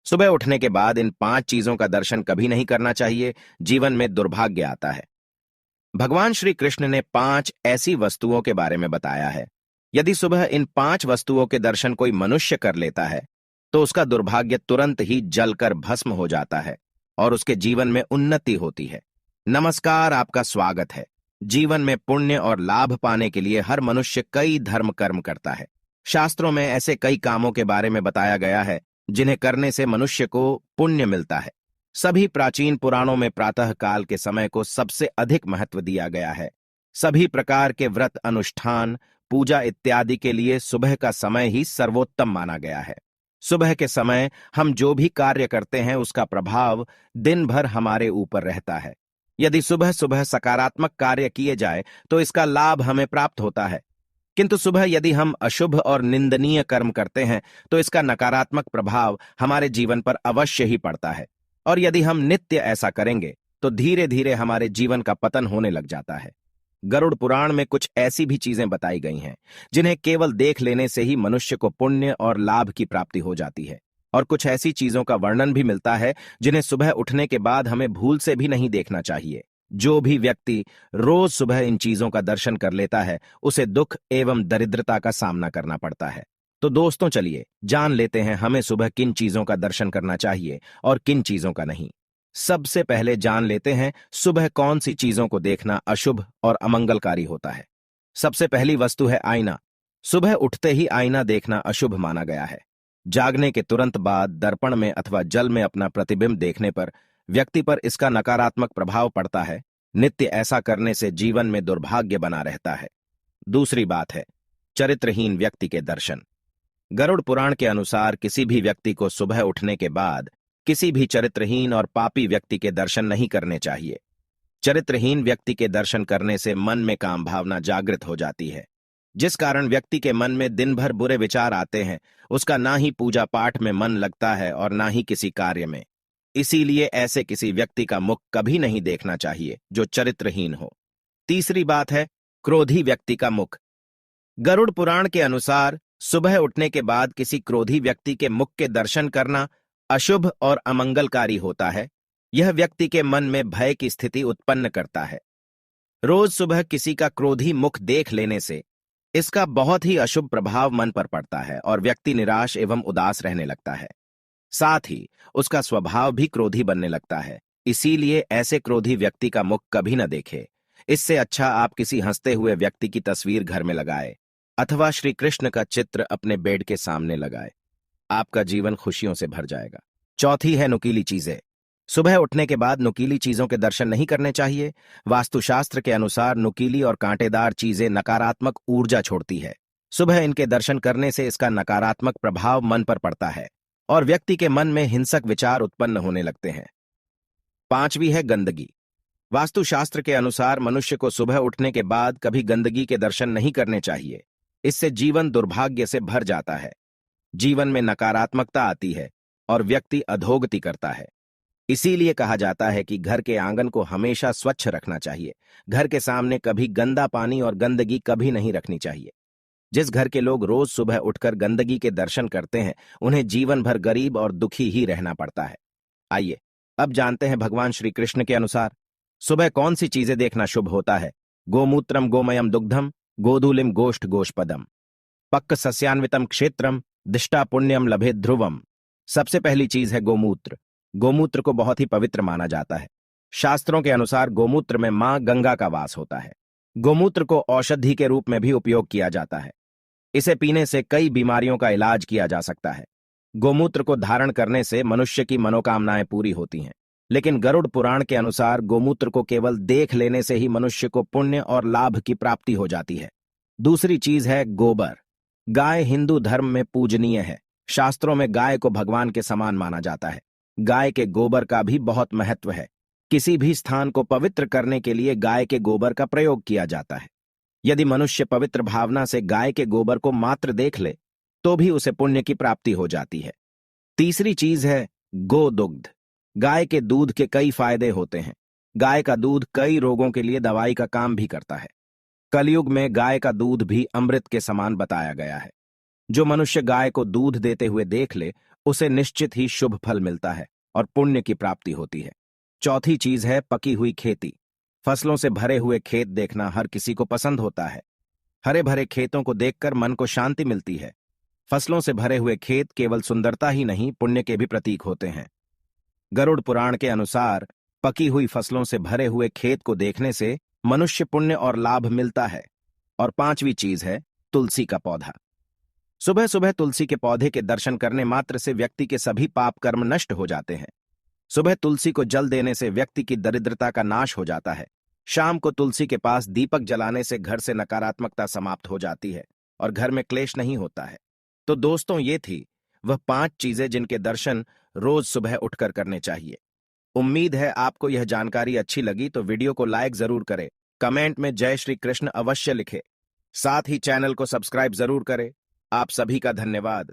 सुबह उठने के बाद इन 5 चीजों का दर्शन कभी नहीं करना चाहिए, जीवन में दुर्भाग्य आता है। भगवान श्री कृष्ण ने 5 ऐसी वस्तुओं के बारे में बताया है। यदि सुबह इन 5 वस्तुओं के दर्शन कोई मनुष्य कर लेता है, तो उसका दुर्भाग्य तुरंत ही जलकर भस्म हो जाता है और उसके जीवन में उन्नति होती है। नमस्कार, आपका स्वागत है। जीवन में पुण्य और लाभ पाने के लिए हर मनुष्य कई धर्म कर्म करता है। शास्त्रों में ऐसे कई कामों के बारे में बताया गया है जिन्हें करने से मनुष्य को पुण्य मिलता है। सभी प्राचीन पुराणों में प्रातः काल के समय को सबसे अधिक महत्व दिया गया है। सभी प्रकार के व्रत, अनुष्ठान, पूजा इत्यादि के लिए सुबह का समय ही सर्वोत्तम माना गया है। सुबह के समय हम जो भी कार्य करते हैं उसका प्रभाव दिन भर हमारे ऊपर रहता है। यदि सुबह सुबह सकारात्मक कार्य किए जाए तो इसका लाभ हमें प्राप्त होता है, किंतु सुबह यदि हम अशुभ और निंदनीय कर्म करते हैं तो इसका नकारात्मक प्रभाव हमारे जीवन पर अवश्य ही पड़ता है। और यदि हम नित्य ऐसा करेंगे तो धीरे धीरे हमारे जीवन का पतन होने लग जाता है। गरुड़ पुराण में कुछ ऐसी भी चीजें बताई गई हैं जिन्हें केवल देख लेने से ही मनुष्य को पुण्य और लाभ की प्राप्ति हो जाती है, और कुछ ऐसी चीजों का वर्णन भी मिलता है जिन्हें सुबह उठने के बाद हमें भूल से भी नहीं देखना चाहिए। जो भी व्यक्ति रोज सुबह इन चीजों का दर्शन कर लेता है उसे दुख एवं दरिद्रता का सामना करना पड़ता है। तो दोस्तों, चलिए जान लेते हैं हमें सुबह किन चीजों का दर्शन करना चाहिए और किन चीजों का नहीं। सबसे पहले जान लेते हैं सुबह कौन सी चीजों को देखना अशुभ और अमंगलकारी होता है। सबसे पहली वस्तु है आईना। सुबह उठते ही आईना देखना अशुभ माना गया है। जागने के तुरंत बाद दर्पण में अथवा जल में अपना प्रतिबिंब देखने पर व्यक्ति पर इसका नकारात्मक प्रभाव पड़ता है। नित्य ऐसा करने से जीवन में दुर्भाग्य बना रहता है। दूसरी बात है चरित्रहीन व्यक्ति के दर्शन। गरुड़ पुराण के अनुसार किसी भी व्यक्ति को सुबह उठने के बाद किसी भी चरित्रहीन और पापी व्यक्ति के दर्शन नहीं करने चाहिए। चरित्रहीन व्यक्ति के दर्शन करने से मन में काम भावना जागृत हो जाती है, जिस कारण व्यक्ति के मन में दिन भर बुरे विचार आते हैं। उसका ना ही पूजा पाठ में मन लगता है और ना ही किसी कार्य में। इसीलिए ऐसे किसी व्यक्ति का मुख कभी नहीं देखना चाहिए जो चरित्रहीन हो। तीसरी बात है क्रोधी व्यक्ति का मुख। गरुड़ पुराण के अनुसार सुबह उठने के बाद किसी क्रोधी व्यक्ति के मुख के दर्शन करना अशुभ और अमंगलकारी होता है। यह व्यक्ति के मन में भय की स्थिति उत्पन्न करता है। रोज सुबह किसी का क्रोधी मुख देख लेने से इसका बहुत ही अशुभ प्रभाव मन पर पड़ता है और व्यक्ति निराश एवं उदास रहने लगता है। साथ ही उसका स्वभाव भी क्रोधी बनने लगता है। इसीलिए ऐसे क्रोधी व्यक्ति का मुख कभी न देखे। इससे अच्छा आप किसी हंसते हुए व्यक्ति की तस्वीर घर में लगाए अथवा श्री कृष्ण का चित्र अपने बेड के सामने लगाए। आपका जीवन खुशियों से भर जाएगा। चौथी है नुकीली चीजें। सुबह उठने के बाद नुकीली चीजों के दर्शन नहीं करने चाहिए। वास्तुशास्त्र के अनुसार नुकीली और कांटेदार चीजें नकारात्मक ऊर्जा छोड़ती है। सुबह इनके दर्शन करने से इसका नकारात्मक प्रभाव मन पर पड़ता है और व्यक्ति के मन में हिंसक विचार उत्पन्न होने लगते हैं। पांचवी है गंदगी। वास्तुशास्त्र के अनुसार मनुष्य को सुबह उठने के बाद कभी गंदगी के दर्शन नहीं करने चाहिए। इससे जीवन दुर्भाग्य से भर जाता है। जीवन में नकारात्मकता आती है और व्यक्ति अधोगति करता है। इसीलिए कहा जाता है कि घर के आंगन को हमेशा स्वच्छ रखना चाहिए। घर के सामने कभी गंदा पानी और गंदगी कभी नहीं रखनी चाहिए। जिस घर के लोग रोज सुबह उठकर गंदगी के दर्शन करते हैं उन्हें जीवन भर गरीब और दुखी ही रहना पड़ता है। आइए अब जानते हैं भगवान श्री कृष्ण के अनुसार सुबह कौन सी चीजें देखना शुभ होता है। गोमूत्रम गोमयम दुग्धम गोधूलिम गोष्ठ गोष्पदम पक्क सस्यान्वितम क्षेत्रम दिष्टा पुण्यम लभे ध्रुवम। सबसे पहली चीज है गोमूत्र। गोमूत्र को बहुत ही पवित्र माना जाता है। शास्त्रों के अनुसार गोमूत्र में मां गंगा का वास होता है। गोमूत्र को औषधि के रूप में भी उपयोग किया जाता है। इसे पीने से कई बीमारियों का इलाज किया जा सकता है। गोमूत्र को धारण करने से मनुष्य की मनोकामनाएं पूरी होती हैं। लेकिन गरुड़ पुराण के अनुसार गोमूत्र को केवल देख लेने से ही मनुष्य को पुण्य और लाभ की प्राप्ति हो जाती है। दूसरी चीज है गोबर। गाय हिंदू धर्म में पूजनीय है। शास्त्रों में गाय को भगवान के समान माना जाता है। गाय के गोबर का भी बहुत महत्व है। किसी भी स्थान को पवित्र करने के लिए गाय के गोबर का प्रयोग किया जाता है। यदि मनुष्य पवित्र भावना से गाय के गोबर को मात्र देख ले तो भी उसे पुण्य की प्राप्ति हो जाती है। तीसरी चीज है गोदुग्ध। गाय के दूध के कई फायदे होते हैं। गाय का दूध कई रोगों के लिए दवाई का काम भी करता है। कलयुग में गाय का दूध भी अमृत के समान बताया गया है। जो मनुष्य गाय को दूध देते हुए देख ले उसे निश्चित ही शुभ फल मिलता है और पुण्य की प्राप्ति होती है। चौथी चीज है पकी हुई खेती। फसलों से भरे हुए खेत देखना हर किसी को पसंद होता है। हरे भरे खेतों को देखकर मन को शांति मिलती है। फसलों से भरे हुए खेत केवल सुंदरता ही नहीं, पुण्य के भी प्रतीक होते हैं। गरुड़ पुराण के अनुसार पकी हुई फसलों से भरे हुए खेत को देखने से मनुष्य पुण्य और लाभ मिलता है। और पांचवी चीज है तुलसी का पौधा। सुबह सुबह तुलसी के पौधे के दर्शन करने मात्र से व्यक्ति के सभी पाप कर्म नष्ट हो जाते हैं। सुबह तुलसी को जल देने से व्यक्ति की दरिद्रता का नाश हो जाता है। शाम को तुलसी के पास दीपक जलाने से घर से नकारात्मकता समाप्त हो जाती है और घर में क्लेश नहीं होता है। तो दोस्तों, ये थी वह 5 चीजें जिनके दर्शन रोज सुबह उठकर करने चाहिए। उम्मीद है आपको यह जानकारी अच्छी लगी, तो वीडियो को लाइक जरूर करें, कमेंट में जय श्री कृष्ण अवश्य लिखें, साथ ही चैनल को सब्सक्राइब जरूर करें। आप सभी का धन्यवाद।